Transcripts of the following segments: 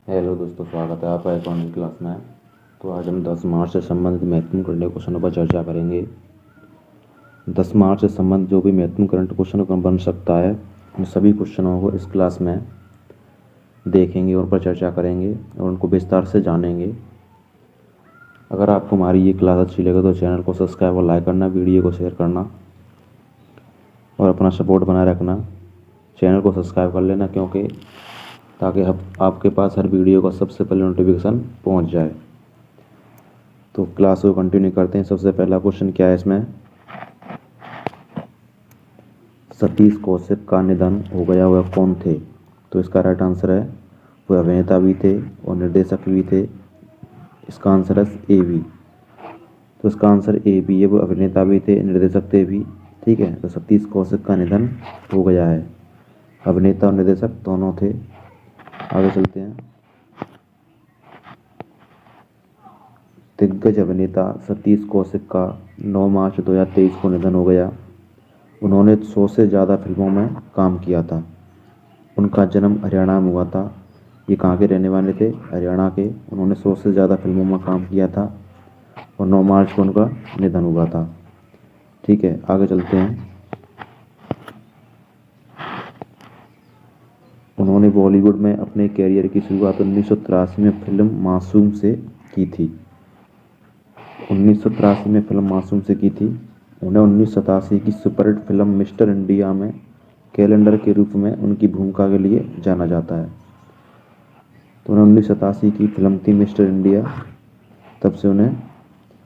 Hello दोस्तों, स्वागत है आपका अकाउंटिंग क्लास में। तो आज हम 10 मार्च से संबंधित महत्वपूर्ण करंट क्वेश्चनों पर चर्चा करेंगे। 10 मार्च से संबंधित जो भी महत्वपूर्ण करंट क्वेश्चन बन सकता है, उन सभी क्वेश्चनों को इस क्लास में देखेंगे और पर चर्चा करेंगे और उनको विस्तार से जानेंगे। अगर आपको हमारी ये क्लास अच्छी लगे तो चैनल को सब्सक्राइब और लाइक करना, वीडियो को शेयर करना और अपना सपोर्ट बनाए रखना। चैनल को सब्सक्राइब कर लेना क्योंकि ताकि आपके पास हर वीडियो का सबसे पहले नोटिफिकेशन पहुंच जाए। तो क्लास को कंटिन्यू करते हैं। सबसे पहला क्वेश्चन क्या है इसमें, सतीश कौशिक का निधन हो गया, वह कौन थे? तो इसका राइट आंसर है वह अभिनेता भी थे और निर्देशक भी थे। इसका आंसर है ए बी। तो इसका आंसर ए बी है, वो अभिनेता भी थे, निर्देशक थे भी। ठीक है, तो सतीश कौशिक का निधन हो गया है। अभिनेता और निर्देशक दोनों थे। आगे चलते हैं। दिग्गज अभिनेता सतीश कौशिक का 9 मार्च 2023 को निधन हो गया। उन्होंने 100 से ज़्यादा फिल्मों में काम किया था। उनका जन्म हरियाणा में हुआ था। ये कहाँ के रहने वाले थे? हरियाणा के। उन्होंने 100 से ज़्यादा फिल्मों में काम किया था और 9 मार्च को उनका निधन हुआ था। ठीक है, आगे चलते हैं। उन्होंने बॉलीवुड में अपने कैरियर की शुरुआत 1983 में फिल्म मासूम से की थी। 1983 में फिल्म मासूम से की थी। उन्हें 1987 की सुपरहिट फिल्म मिस्टर इंडिया में कैलेंडर के रूप में उनकी भूमिका के लिए जाना जाता है। तो उन्हें 1987 की फिल्म थी मिस्टर इंडिया, तब से उन्हें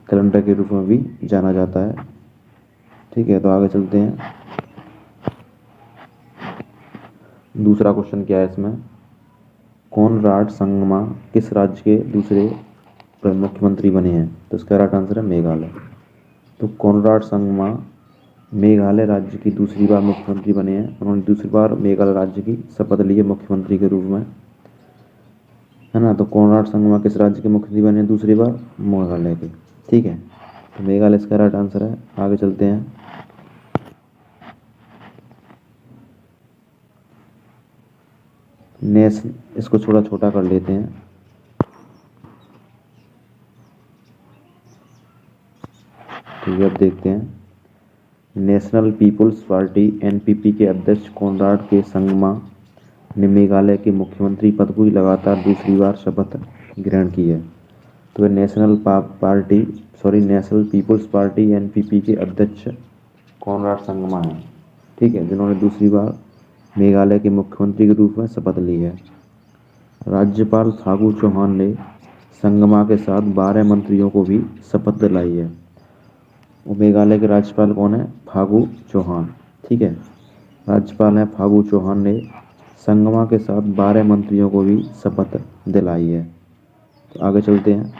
कैलेंडर के रूप में भी जाना जाता है। ठीक है, तो आगे चलते हैं। दूसरा क्वेश्चन क्या है इसमें, कॉनराड संगमा किस राज्य के दूसरे मुख्यमंत्री बने हैं? तो इसका राइट आंसर है मेघालय। तो कॉनराड संगमा मेघालय राज्य की दूसरी बार मुख्यमंत्री बने हैं। उन्होंने दूसरी बार मेघालय राज्य की शपथ ली है मुख्यमंत्री के रूप में, है ना। तो कॉनराड संगमा किस राज्य के मुख्यमंत्री बने हैं दूसरी बार? मेघालय के। ठीक है, तो मेघालय इसका राइट आंसर है। आगे चलते हैं। इसको थोड़ा छोटा कर लेते हैं। ठीक है, अब देखते हैं। नेशनल पीपुल्स पार्टी एनपीपी के अध्यक्ष कॉनराड के संगमा ने मेघालय के मुख्यमंत्री पद को लगातार दूसरी बार शपथ ग्रहण की है। तो नेशनल पीपुल्स पार्टी एनपीपी के अध्यक्ष कॉनराड संगमा हैं। ठीक है, जिन्होंने दूसरी बार मेघालय के मुख्यमंत्री के रूप में शपथ ली है। राज्यपाल फागू चौहान ने संगमा के साथ 12 मंत्रियों को भी शपथ दिलाई है। वो मेघालय के राज्यपाल कौन है? फागू चौहान। ठीक है, राज्यपाल हैं फागू चौहान ने संगमा के साथ 12 मंत्रियों को भी शपथ दिलाई है। तो आगे चलते हैं।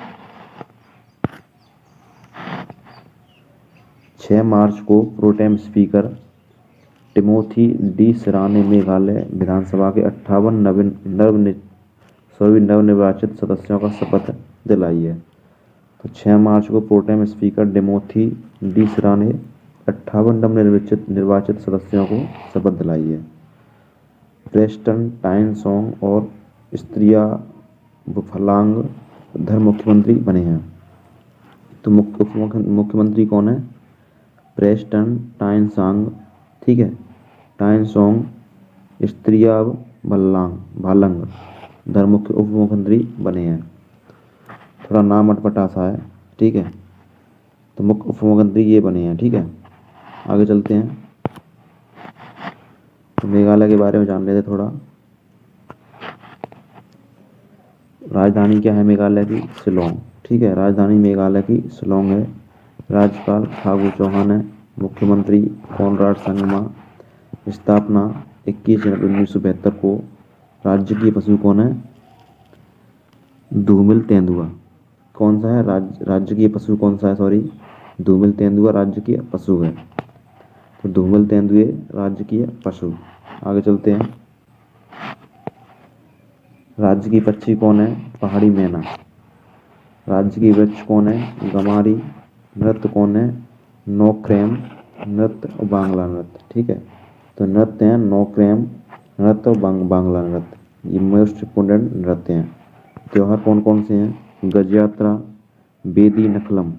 6 मार्च को प्रोटेम स्पीकर टिमोथी डी सरा ने मेघालय विधानसभा के 58 नवनिर्वाचित सदस्यों का शपथ दिलाई है। तो 6 मार्च को प्रोटेम स्पीकर टिमोथी डी सरा ने 58 नवनिर्वाचित सदस्यों को शपथ दिलाई है। प्रेस्टन टाइनसोंग और स्त्रिया बुफलांग धर्म मुख्यमंत्री बने हैं। तो मुख्यमंत्री कौन है? प्रेस्टन टाइनसांग। ठीक है, टाइनसोंग, स्त्रिया भालंग धर्म मुख्य उप मुख्यमंत्री बने हैं। थोड़ा नाम अटपटा सा है। ठीक है, तो मुख्य उप मुख्यमंत्री ये बने हैं। ठीक है, आगे चलते हैं। तो मेघालय के बारे में जान लेते थोड़ा। राजधानी क्या है मेघालय की? शिलोंग। ठीक है, राजधानी मेघालय की शिलोंग है। राज्यपाल फागू चौहान है। मुख्यमंत्री कॉनराड संगमा। स्थापना 21 जनवरी 1972 को। राज्य की पशु कौन है? धूमिल तेंदुआ। कौन सा है राज्य की पशु कौन सा है? सॉरी, धूमिल तेंदुआ राज्य की पशु है। तो धूमिल तेंदुए राज्य की पशु। आगे चलते हैं। राज्य की पक्षी कौन है? पहाड़ी मैना। राज्य की वृक्ष कौन है? गमारी। नृत्य कौन है? नौक्रेम नृत्य और बांग्ला नृत्य। ठीक है, तो नृत्य हैं नौक्रेम नृत्य और बांग्ला नृत्य, ये मोस्ट इम्पोर्टेंट नृत्य हैं। त्योहार कौन कौन से हैं? गज यात्रा, बेदी नखलम।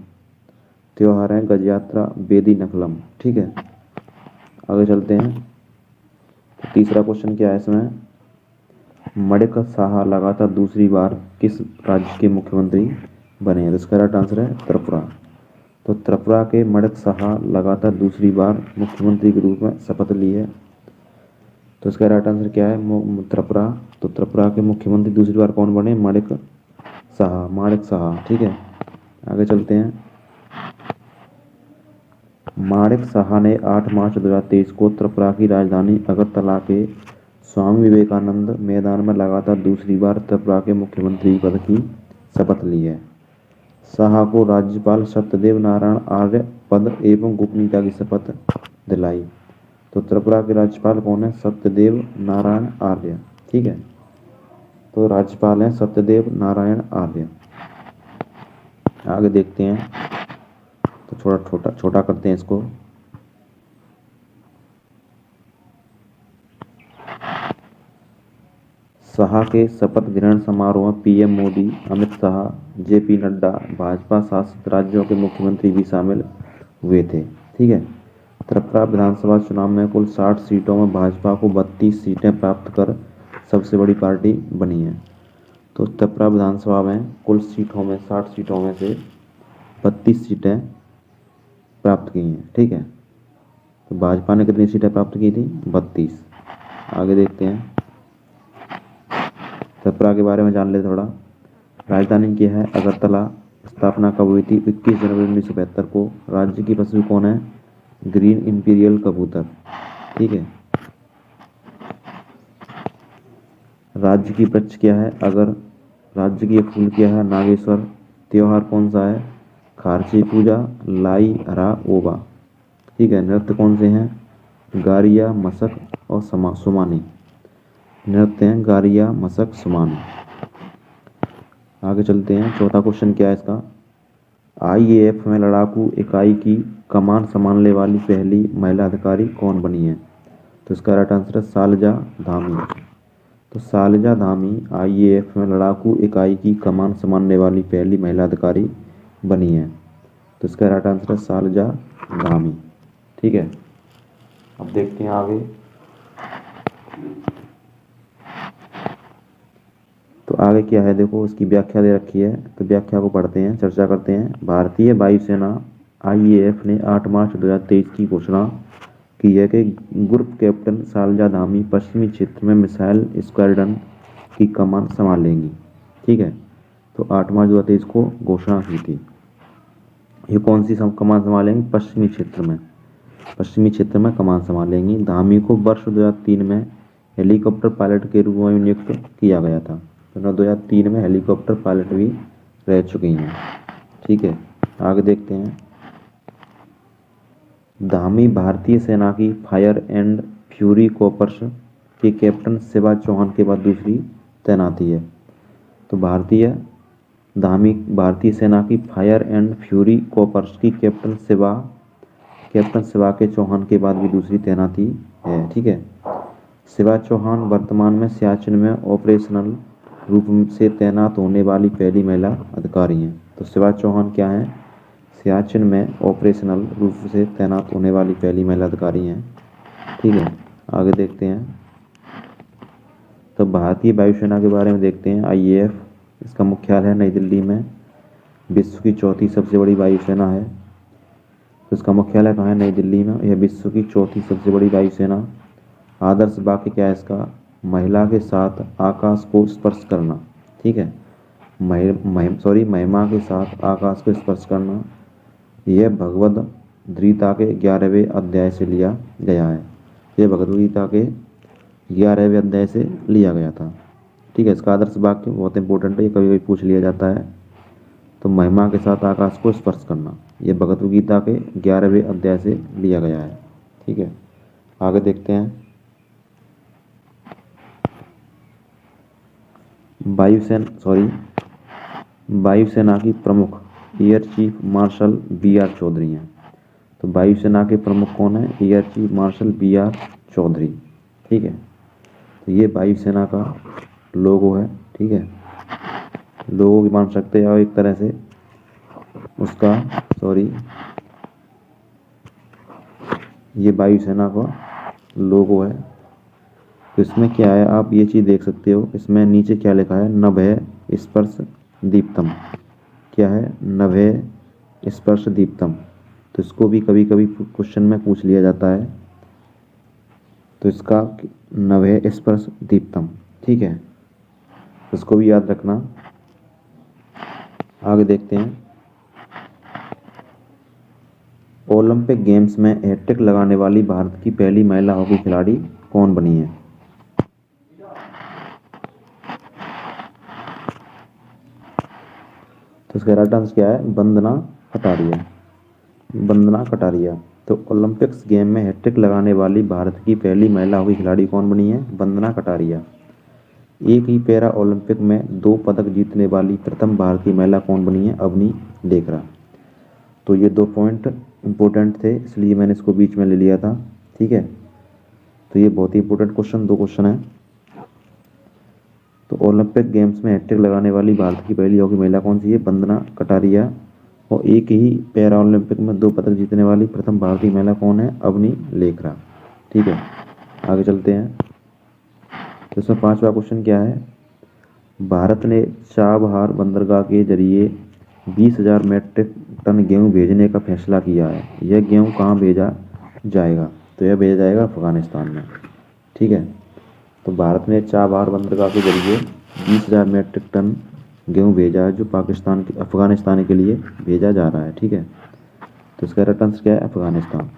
त्योहार है गज यात्रा, बेदी नखलम। ठीक है, आगे चलते हैं। तो तीसरा क्वेश्चन क्या है इसमें? मणिक साहा लगातार दूसरी बार किस राज्य के मुख्यमंत्री बने हैं? तो इसका राइट आंसर है त्रिपुरा। तो त्रिपुरा के मणिक साहा लगातार दूसरी बार मुख्यमंत्री के रूप में शपथ ली है। तो इसका राइट आंसर क्या है? त्रिपुरा। तो त्रिपुरा के मुख्यमंत्री दूसरी बार कौन बने? माणिक साहा, माणिक साहा। ठीक है, आगे चलते हैं। माणिक साहा ने 8 मार्च 2023 को त्रिपुरा की राजधानी अगरतला के स्वामी विवेकानंद मैदान में लगातार दूसरी बार त्रिपुरा के मुख्यमंत्री पद की शपथ ली है। साहा को राज्यपाल सत्यदेव नारायण आर्य पद एवं गोपनीयता की शपथ दिलाई। तो त्रिपुरा के राज्यपाल कौन है? सत्यदेव नारायण आर्य। ठीक है, तो राज्यपाल हैं सत्यदेव नारायण आर्य। आगे देखते हैं, तो थोड़ा छोटा छोटा करते हैं इसको। शाह के शपथ ग्रहण समारोह में पीएम मोदी, अमित शाह, जेपी नड्डा, भाजपा शासित राज्यों के मुख्यमंत्री भी शामिल हुए थे। ठीक है, त्रिपुरा विधानसभा चुनाव में कुल 60 सीटों में भाजपा को 32 सीटें प्राप्त कर सबसे बड़ी पार्टी बनी है। तो त्रिपुरा विधानसभा में कुल सीटों में 60 सीटों में से 32 सीटें प्राप्त की हैं। ठीक है, तो भाजपा ने कितनी सीटें प्राप्त की थी? 32। आगे देखते हैं, त्रिपुरा के बारे में जान ले थोड़ा। राजधानी क्या है? अगरतला। स्थापना कब हुई थी? 21 जनवरी 1975 को। राज्य की पशु कौन है? ग्रीन इंपीरियल कबूतर। ठीक है, राज्य की वृक्ष क्या है? अगर। राज्य की फूल क्या है? नागेश्वर। त्योहार कौन सा है? खारची पूजा, लाई, हरा, ओबा। ठीक है, नृत्य कौन से हैं? गारिया, मशक और सुमानी। नृत्य हैं गारिया, मशक, सुमानी। आगे चलते हैं, चौथा क्वेश्चन क्या है इसका? आईएएफ में लड़ाकू इकाई की कमान संभालने वाली पहली महिला अधिकारी कौन बनी है? तो इसका राइट आंसर है शालिजा धामी। तो शालिजा धामी आईएएफ में लड़ाकू इकाई की कमान संभालने वाली पहली महिला अधिकारी बनी है। तो इसका राइट आंसर है शालिजा धामी। ठीक है, अब देखते हैं आगे। तो आगे क्या है देखो, इसकी व्याख्या दे रखी है, तो व्याख्या को पढ़ते हैं, चर्चा करते हैं। भारतीय वायुसेना आईएएफ ने 8 मार्च 2023 की घोषणा की है कि ग्रुप कैप्टन शालिजा धामी पश्चिमी क्षेत्र में मिसाइल स्क्वाड्रन की कमान संभालेंगी। ठीक है, तो 8 मार्च 2023 को घोषणा की थी। ये कौन सी कमान संभालेंगी? पश्चिमी क्षेत्र में, पश्चिमी क्षेत्र में कमान संभालेंगी। धामी को वर्ष 2003 में हेलीकॉप्टर पायलट के रूप में नियुक्त किया गया था। तो 2003 में हेलीकॉप्टर पायलट भी रह चुकी हैं। ठीक है, आगे देखते हैं। धामी भारतीय सेना की फायर एंड फ्यूरी कॉर्प्स के कैप्टन शिवा चौहान के बाद दूसरी तैनाती है। तो धामी भारतीय सेना की फायर एंड फ्यूरी कॉर्प्स की कैप्टन शिवा के चौहान के बाद भी दूसरी तैनाती है। ठीक है, शिवा चौहान वर्तमान में सियाचिन में ऑपरेशनल रूप से तैनात होने वाली पहली महिला अधिकारी हैं। तो शिवा चौहान क्या है? सियाचिन में ऑपरेशनल रूप से तैनात होने वाली पहली महिला अधिकारी हैं। ठीक है, आगे देखते हैं। तो भारतीय वायुसेना के बारे में देखते हैं। आईएएफ, इसका मुख्यालय है नई दिल्ली में, विश्व की चौथी सबसे बड़ी वायुसेना है। तो इसका मुख्यालय कहाँ है? नई दिल्ली में। यह विश्व की चौथी सबसे बड़ी वायुसेना। आदर्श वाक्य क्या है इसका? महिला के साथ आकाश को स्पर्श करना। ठीक है, महिमा के साथ आकाश को स्पर्श करना। यह भगवद गीता के 11वें अध्याय से लिया गया है। यह भगवद गीता के 11वें अध्याय से लिया गया था। ठीक है, इसका आदर्श वाक्य बहुत इंपॉर्टेंट है, ये कभी कभी पूछ लिया जाता है। तो महिमा के साथ आकाश को स्पर्श करना, यह भगवद गीता के 11वें अध्याय से लिया गया है। ठीक है, आगे देखते हैं। वायुसेना की प्रमुख air chief marshal BR. Chaudhary हैं। तो वायुसेना के प्रमुख कौन है? Air chief marshal BR. Chaudhary. ठीक है, तो ये वायुसेना का लोगो है। ठीक है, लोगो भी मान सकते हैं, और एक तरह से उसका ये वायुसेना का लोगो है। तो इसमें क्या है, आप ये चीज़ देख सकते हो, इसमें नीचे क्या लिखा है, नभः स्पर्श दीप्तम। क्या है, नभः स्पर्श दीप्तम। तो इसको भी कभी कभी क्वेश्चन में पूछ लिया जाता है। तो इसका नभः स्पर्श दीप्तम, ठीक है, इसको भी याद रखना। आगे देखते हैं, ओलंपिक गेम्स में हैट्रिक लगाने वाली भारत की पहली महिला हॉकी खिलाड़ी कौन बनी है? तो इसका राइट आंसर क्या है, वंदना कटारिया। वंदना कटारिया। तो ओलंपिक्स गेम में हैट्रिक लगाने वाली भारत की पहली महिला हॉकी खिलाड़ी कौन बनी है? वंदना कटारिया। एक ही पैरा ओलंपिक में 2 पदक जीतने वाली प्रथम भारतीय महिला कौन बनी है? अवनी लेखरा। तो ये 2 पॉइंट इंपॉर्टेंट थे, इसलिए मैंने इसको बीच में ले लिया था, ठीक है। तो ये बहुत ही इंपॉर्टेंट क्वेश्चन, 2 क्वेश्चन है। तो ओलंपिक गेम्स में हैट्रिक लगाने वाली भारत की पहली हॉकी महिला कौन सी है? वंदना कटारिया। और एक ही पैरा ओलंपिक में 2 पदक जीतने वाली प्रथम भारतीय महिला कौन है? अवनी लेखरा, ठीक है। आगे चलते हैं। तो इसमें 5वां क्वेश्चन क्या है, भारत ने चाबहार बंदरगाह के जरिए 20,000 मीट्रिक टन गेहूं भेजने का फैसला किया है। यह गेहूं कहाँ भेजा जाएगा? तो यह भेजा जाएगा अफगानिस्तान में, ठीक है। तो भारत ने चाबहार बंदरगाह के जरिए 20,000 मीट्रिक टन गेहूं भेजा है, जो अफगानिस्तान के लिए भेजा जा रहा है, ठीक है। तो इसका राइट आंसर क्या है? अफगानिस्तान।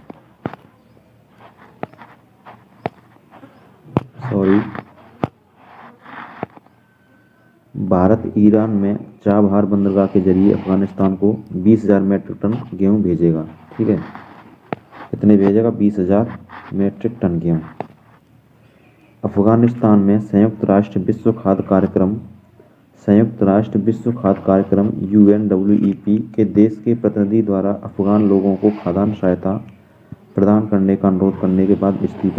भारत ईरान में चाबहार बंदरगाह के जरिए अफगानिस्तान को 20,000 मीट्रिक टन गेहूं भेजेगा, ठीक है। कितने भेजेगा? 20,000 मीट्रिक टन गेहूं। अफगानिस्तान में संयुक्त राष्ट्र विश्व खाद्य कार्यक्रम UNWEP के देश के प्रतिनिधि द्वारा अफगान लोगों को खाद्यान्न सहायता प्रदान करने का अनुरोध करने के बाद इसकी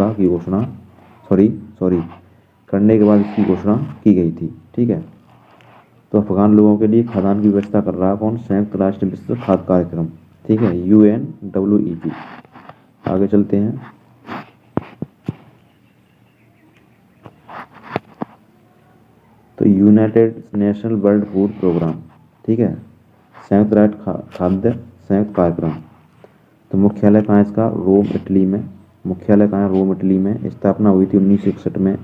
घोषणा की गई थी, ठीक है। तो अफगान लोगों के लिए खाद्यान्न की व्यवस्था कर रहा है कौन? संयुक्त राष्ट्र विश्व खाद्य कार्यक्रम, ठीक है, UNWEP। आगे चलते हैं। तो united national world food programme, ठीक है, संयुक्त राष्ट्र खाद्य संयुक्त कार्यक्रम। तो मुख्यालय कहाँ है इसका? रोम, इटली में। मुख्यालय कहाँ है? रोम, इटली में। स्थापना हुई थी 1961 में।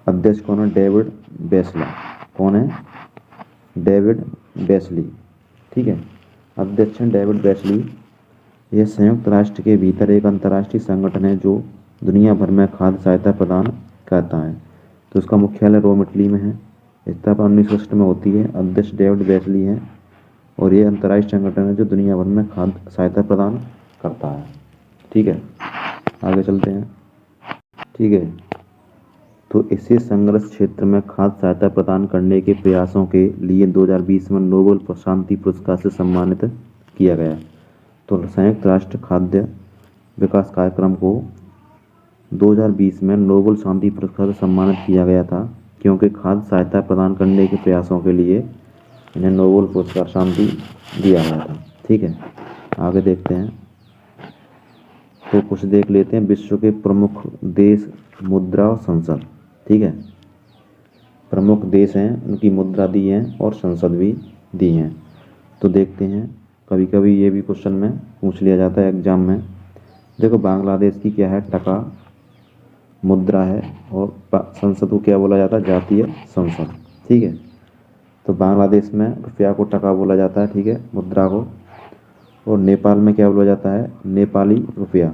अध्यक्ष कौन है? डेविड बेसला। कौन है? डेविड बेसली, ठीक है। अध्यक्ष हैं डेविड बेसली। यह संयुक्त राष्ट्र के भीतर एक अंतर्राष्ट्रीय संगठन है जो दुनिया भर में खाद्य सहायता प्रदान करता है। तो उसका मुख्यालय रोम, इटली में है। स्थापना 1960 में होती है। अध्यक्ष डेविड बेसली है और ये अंतर्राष्ट्रीय संगठन है जो दुनिया भर में खाद्य सहायता प्रदान करता है, ठीक है। आगे चलते हैं, ठीक है। तो इसी संघर्ष क्षेत्र में खाद्य सहायता प्रदान करने के प्रयासों के लिए 2020 में नोबेल शांति पुरस्कार से सम्मानित किया गया। तो संयुक्त राष्ट्र खाद्य विकास कार्यक्रम को 2020 में नोबेल शांति पुरस्कार से सम्मानित किया गया था, क्योंकि खाद्य सहायता प्रदान करने के प्रयासों के लिए इन्हें नोबेल पुरस्कार शांति दिया गया था, ठीक है। आगे देखते हैं। तो कुछ देख लेते हैं विश्व के प्रमुख देश, मुद्रा और संसद, ठीक है। प्रमुख देश हैं, उनकी मुद्रा दी है और संसद भी दी हैं। तो देखते हैं, कभी कभी ये भी क्वेश्चन में पूछ लिया जाता है एग्जाम में। देखो, बांग्लादेश की क्या है? टका मुद्रा है, और संसद को क्या बोला जाता है? जातीय संसद, ठीक है। तो बांग्लादेश में रुपया को टका बोला जाता है, ठीक है, मुद्रा को। और नेपाल में क्या बोला जाता है? नेपाली रुपया,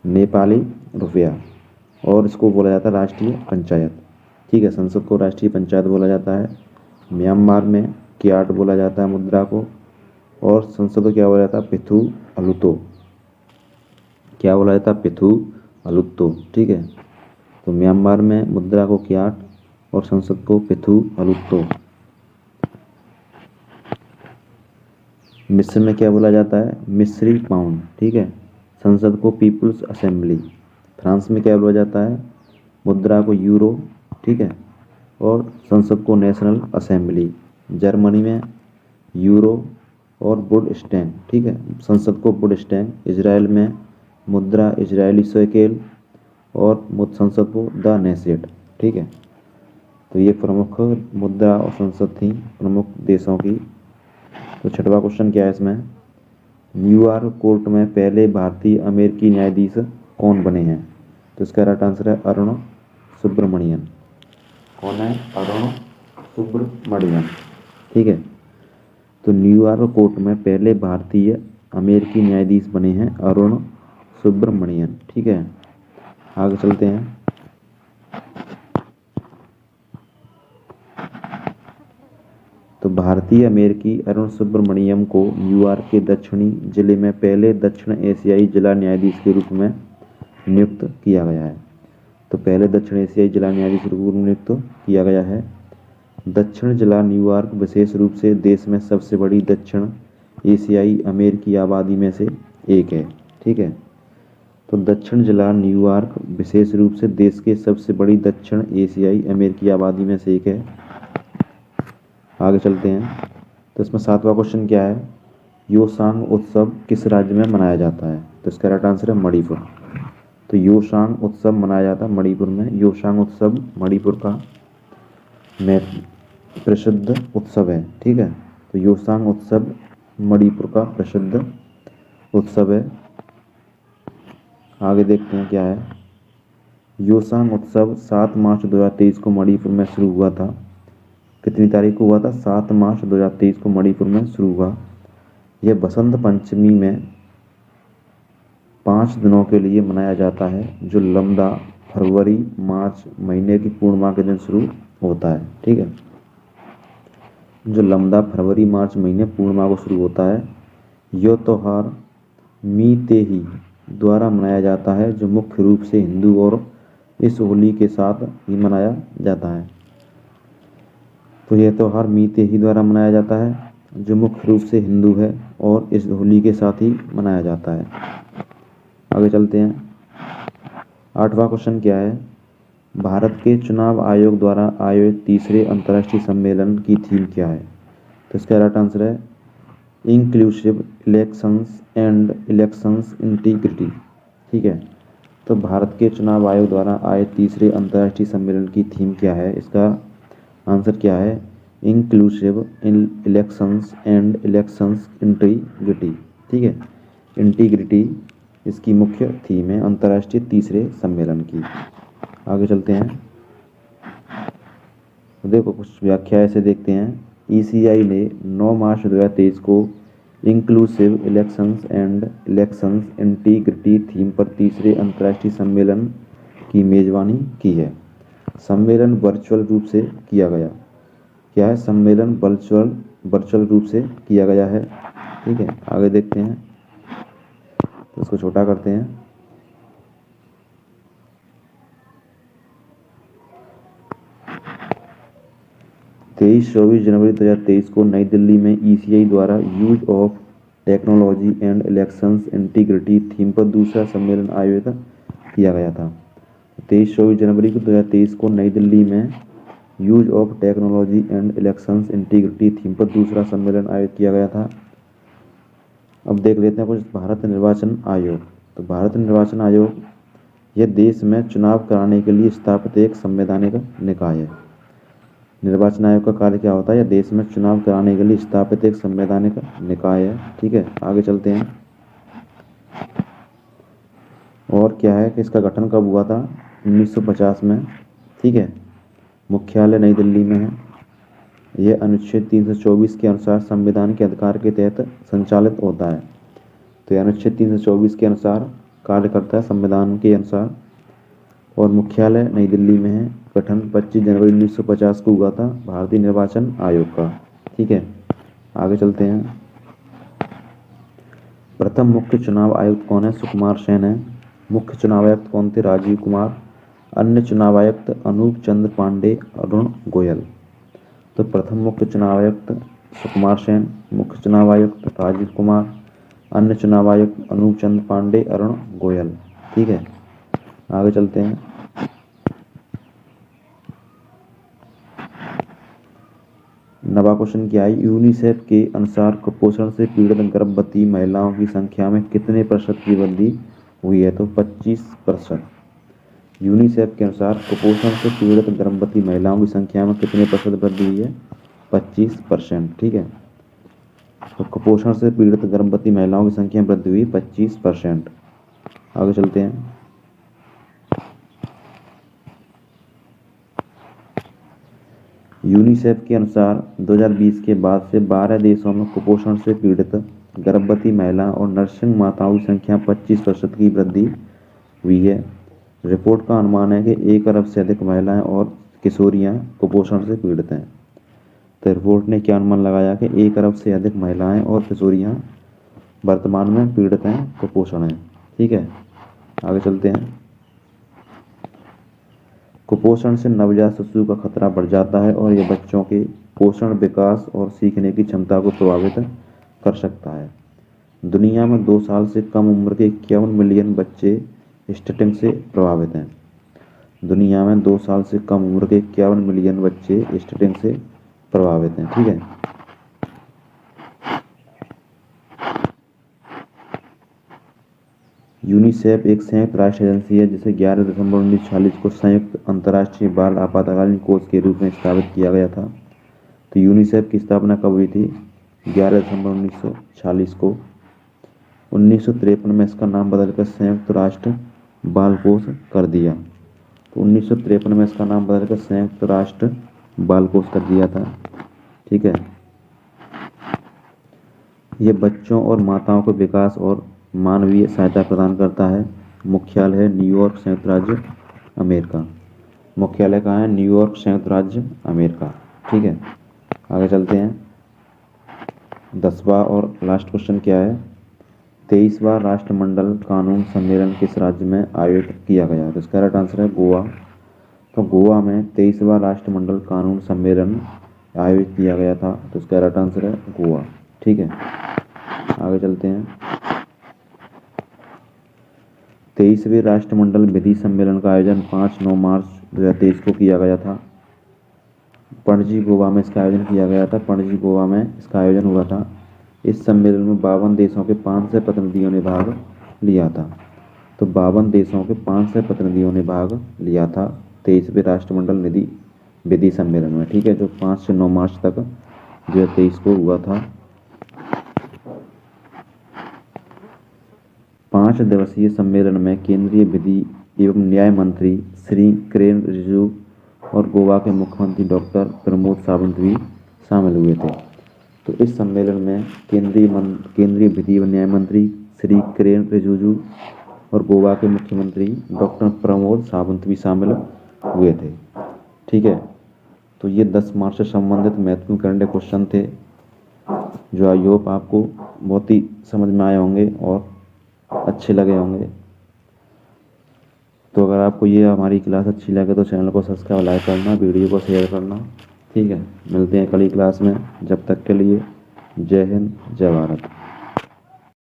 नेपाली रुपया। और इसको बोला जाता है राष्ट्रीय पंचायत, ठीक है। संसद को राष्ट्रीय पंचायत बोला जाता है। म्यांमार में क्याट बोला जाता है मुद्रा को, और संसद को क्या बोला जाता है? पिथु अलुतो। क्या बोला जाता है? पिथु अलुतो, ठीक है। तो म्यांमार में मुद्रा को क्याट और संसद को पिथु अलुतो। मिस्र में क्या बोला जाता है? मिस्री पाउंड, ठीक है। संसद को पीपुल्स असेंबली। फ्रांस में क्या बोला जाता है? मुद्रा को यूरो, ठीक है। और संसद को नेशनल असेंबली। जर्मनी में यूरो और बुंडस्टैग, ठीक है, संसद को बुंडस्टैग। इजराइल में मुद्रा इजरायली शेकेल और संसद को द नेसेट, ठीक है। तो ये प्रमुख मुद्रा और संसद थी प्रमुख देशों की। तो छठवां क्वेश्चन क्या है इसमें, न्यूयॉर्क कोर्ट में पहले भारतीय अमेरिकी न्यायाधीश कौन बने हैं? तो इसका राइट आंसर है अरुण सुब्रमण्यन। कौन है? अरुण सुब्रमण्यन, ठीक है। तो न्यूयॉर्क कोर्ट में पहले भारतीय अमेरिकी न्यायाधीश बने हैं अरुण सुब्रमण्यन, ठीक है। आगे चलते हैं। तो भारतीय अमेरिकी अरुण सुब्रमण्यम को न्यूयॉर्क के दक्षिणी जिले में पहले दक्षिण एशियाई जिला न्यायाधीश के रूप में नियुक्त किया गया है। तो पहले दक्षिण एशियाई जिला न्यायाधीश के रूप में नियुक्त किया गया है। दक्षिण जिला न्यूयॉर्क विशेष रूप से देश में सबसे बड़ी दक्षिण एशियाई अमेरिकी आबादी में से एक है, ठीक है। तो दक्षिण जिला न्यूयॉर्क विशेष रूप से देश के सबसे बड़ी दक्षिण एशियाई अमेरिकी आबादी में से एक है। आगे चलते हैं। तो इसमें सातवां क्वेश्चन क्या है, योशांग उत्सव किस राज्य में मनाया जाता है? तो इसका राइट आंसर है मणिपुर। तो योशांग उत्सव मनाया जाता है मणिपुर में। योशांग उत्सव मणिपुर का में प्रसिद्ध उत्सव है, ठीक है। तो योशांग उत्सव मणिपुर का प्रसिद्ध उत्सव है। आगे देखते हैं क्या है। योशांग उत्सव 7 मार्च 2023 को मणिपुर में शुरू हुआ था। कितनी तारीख को हुआ था? 7 मार्च 2023 को मणिपुर में शुरू हुआ। यह बसंत पंचमी में 5 दिनों के लिए मनाया जाता है, जो लंबा फरवरी मार्च महीने की पूर्णिमा के दिन शुरू होता है, ठीक है। जो लंबा फरवरी मार्च महीने पूर्णिमा को शुरू होता है। यह त्यौहार मीतेही द्वारा मनाया जाता है, जो मुख्य रूप से हिंदू और इस होली के साथ ही मनाया जाता है। तो यह त्यौहार मीतेही द्वारा मनाया जाता है, जो मुख्य रूप से हिंदू है और इस होली के साथ ही मनाया जाता है। आगे चलते हैं। 8वां क्वेश्चन क्या है, भारत के चुनाव आयोग द्वारा आयोजित तीसरे अंतर्राष्ट्रीय सम्मेलन की थीम क्या है? तो इसका राइट आंसर है inclusive elections and elections integrity, ठीक है। तो भारत के चुनाव आयोग द्वारा आयोजित तीसरे अंतर्राष्ट्रीय सम्मेलन की थीम क्या है? इसका आंसर क्या है? Inclusive elections and elections integrity, ठीक है। इंटीग्रिटी इसकी मुख्य थीम है अंतर्राष्ट्रीय तीसरे सम्मेलन की। आगे चलते हैं। तो देखो कुछ व्याख्या ऐसे देखते हैं। ईसीआई ने 9 मार्च 2023 को inclusive elections and elections integrity theme पर तीसरे अंतर्राष्ट्रीय सम्मेलन की मेजबानी की है। सम्मेलन वर्चुअल रूप से किया गया। क्या है? सम्मेलन वर्चुअल रूप से किया गया है, ठीक है। आगे देखते हैं। तो इसको छोटा करते हैं। तेईस 24 जनवरी 2023 को नई दिल्ली में ईसीआई द्वारा use of technology and elections integrity theme पर दूसरा सम्मेलन आयोजित किया गया था। 23-24 जनवरी को 2023 को नई दिल्ली में use of technology and elections integrity theme पर दूसरा सम्मेलन आयोजित किया गया था। अब देख लेते हैं कुछ भारत निर्वाचन आयोग। तो भारत निर्वाचन आयोग यह देश में चुनाव कराने के लिए स्थापित एक संवैधानिक निकाय है। निर्वाचन आयोग का कार्य क्या होता है? यह देश में चुनाव कराने के लिए स्थापित एक संवैधानिक निकाय है, ठीक है। आगे चलते हैं। और क्या है कि इसका गठन कब हुआ था? 1950 में, ठीक है। मुख्यालय नई दिल्ली में है। यह अनुच्छेद 324 के अनुसार संविधान के अधिकार के तहत संचालित होता है। तो यह अनुच्छेद 324 के अनुसार कार्य करता है संविधान के अनुसार, और मुख्यालय नई दिल्ली में है। गठन 25 जनवरी 1950 को हुआ था भारतीय निर्वाचन आयोग का, ठीक है। आगे चलते हैं। प्रथम मुख्य चुनाव आयुक्त कौन है? सुकुमार सेन है। मुख्य चुनाव आयुक्त कौन थे? राजीव कुमार। अन्य चुनाव आयुक्त अनूप चंद्र पांडे, अरुण गोयल। तो प्रथम मुख्य चुनाव आयुक्त सुकुमार सेन, मुख्य चुनाव आयुक्त राजीव कुमार, अन्य चुनाव आयुक्त अनूप चंद्र पांडे, अरुण गोयल, ठीक है। आगे चलते हैं। 16वां क्वेश्चन क्या है, यूनिसेफ के अनुसार कुपोषण से पीड़ित गर्भवती महिलाओं की संख्या में कितने प्रतिशत की वृद्धि हुई है? तो 25%। यूनिसेफ के अनुसार कुपोषण से पीड़ित गर्भवती महिलाओं की संख्या में कितने प्रतिशत वृद्धि हुई है? 25%। ठीक है, तो कुपोषण से पीड़ित गर्भवती महिलाओं की संख्या में वृद्धि हुई 25%। आगे चलते हैं। यूनिसेफ के अनुसार 2020 के बाद से 12 देशों में कुपोषण से पीड़ित गर्भवती महिलाओं और नर्सिंग माताओं की संख्या 25% की वृद्धि हुई है। रिपोर्ट का अनुमान है कि 1 अरब से अधिक महिलाएं और किशोरियां कुपोषण से पीड़ित हैं। तो रिपोर्ट ने क्या अनुमान लगाया कि 1 अरब से अधिक महिलाएं और किशोरियां वर्तमान में पीड़ित हैं, कुपोषण है। ठीक है, आगे चलते हैं। कुपोषण से नवजात शिशु का खतरा बढ़ जाता है और यह बच्चों के पोषण, विकास और सीखने की क्षमता को प्रभावित कर सकता है। दुनिया में 2 साल से कम उम्र के 51 मिलियन बच्चे स्टंटिंग से प्रभावित हैं। दुनिया में 2 साल से कम उम्र के 51 मिलियन बच्चे स्टंटिंग से प्रभावित हैं। ठीक है, यूनिसेफ एक संयुक्त राष्ट्र एजेंसी है जिसे 11 दिसंबर 1946 को संयुक्त अंतर्राष्ट्रीय बाल आपातकालीन कोष के रूप में स्थापित किया गया था। तो यूनिसेफ की स्थापना कब हुई थी? 11 दिसंबर 1946 को। 1953 में इसका नाम बदलकर संयुक्त राष्ट्र बाल कोष कर दिया। तो 1953 में इसका नाम बदलकर संयुक्त राष्ट्र बाल कोष कर दिया था। ठीक है, यह बच्चों और माताओं को विकास और मानवीय सहायता प्रदान करता है। मुख्यालय है न्यूयॉर्क, संयुक्त राज्य अमेरिका। मुख्यालय कहाँ है? न्यूयॉर्क, संयुक्त राज्य अमेरिका। ठीक है, आगे चलते हैं। 10वां और लास्ट क्वेश्चन क्या है, 23वां राष्ट्रमंडल कानून सम्मेलन किस राज्य में आयोजित किया गया? तो इसका राइट आंसर है गोवा। तो गोवा में 23वां राष्ट्रमंडल कानून सम्मेलन आयोजित किया गया था। तो इसका राइट आंसर है गोवा। ठीक है, आगे चलते हैं। 23वें राष्ट्रमंडल विधि सम्मेलन का आयोजन 5-9 मार्च 2023 को किया गया था। पणजी, गोवा में इसका आयोजन किया गया था। पणजी, गोवा में इसका आयोजन हुआ था। इस सम्मेलन में 52 देशों के 500 प्रतिनिधियों ने भाग लिया था। तो 52 देशों के 500 प्रतिनिधियों ने भाग लिया था 23वें राष्ट्रमंडल विधि सम्मेलन में। ठीक है, जो 5 से 9 मार्च तक 2023 को हुआ था। 5 दिवसीय सम्मेलन में केंद्रीय विधि एवं न्याय मंत्री श्री किरेन रिजिजू और गोवा के मुख्यमंत्री डॉक्टर प्रमोद सावंत भी शामिल हुए थे। तो इस सम्मेलन में केंद्रीय विधि एवं न्याय मंत्री श्री किरेन रिजिजू और गोवा के मुख्यमंत्री डॉक्टर प्रमोद सावंत भी शामिल हुए थे। ठीक है, तो ये 10 मार्च से संबंधित महत्वपूर्ण करंट क्वेश्चन थे जो आई होप आपको बहुत ही समझ में आए होंगे और अच्छे लगे होंगे। तो अगर आपको ये हमारी क्लास अच्छी लगे तो चैनल को सब्सक्राइब, लाइक करना, वीडियो को शेयर करना। ठीक है, मिलते हैं अगली क्लास में। जब तक के लिए जय हिंद, जय भारत।